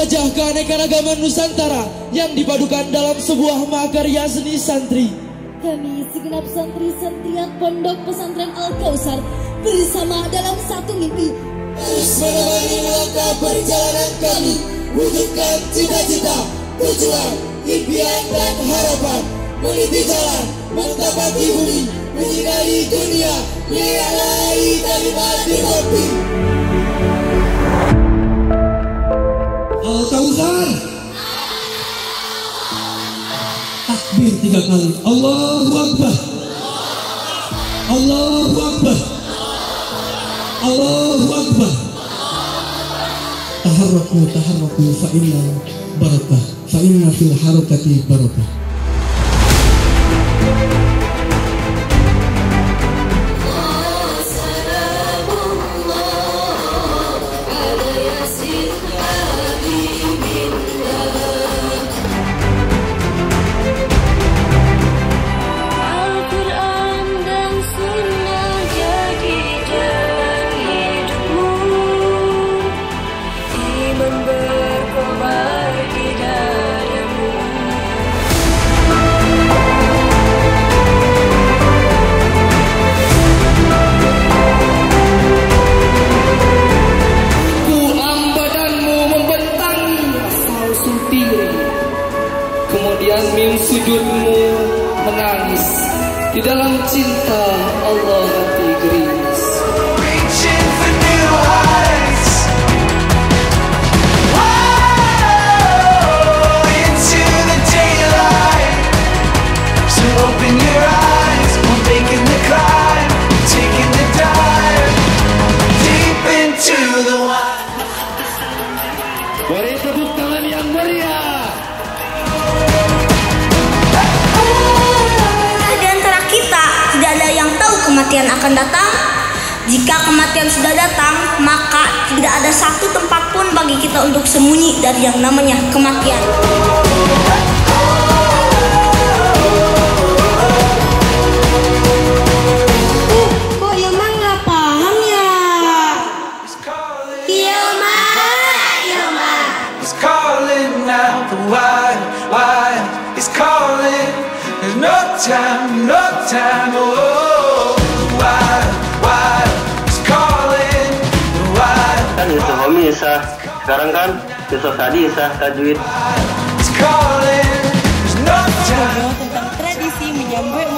menjelajah keanekaragaman Nusantara yang dipadukan dalam sebuah mahakarya seni santri. Kami segenap santri-santrian Pondok Pesantren Al-Kausar bersama dalam satu mimpi, Menemani langkah perjalanan kami, wujudkan cita-cita, tujuan, impian dan harapan, meniti jalan, mentapaki bumi, menyinari dunia, menyinari kalimat di kopi. Al-Kausar. Takbir 3 kali. Allahu Akbar. Allahu Akbar. Allahu Akbar. Taharraku fa inna barakah. Fa inna fil harakati barakah. Kemudian mim sujudmu menangis di dalam cinta Allah hati gerimis. Reaching for new heights. Whoa, into the daylight. So open your eyes, we're making the climb, taking the dive deep into the wild. Beri tepuk tangan yang meriah. Kematian akan datang. Jika kematian sudah datang, maka tidak ada satu tempat pun bagi kita untuk sembunyi dari yang namanya kematian. Kok Ilma nggak paham ya? Ilma. It's calling out the wild, wild. It's calling. There's no time, no time. Oh. Kan Yusuf Homi Isah, sekarang kan Yusuf Sadi Isah Tajwid. tentang tradisi menyambut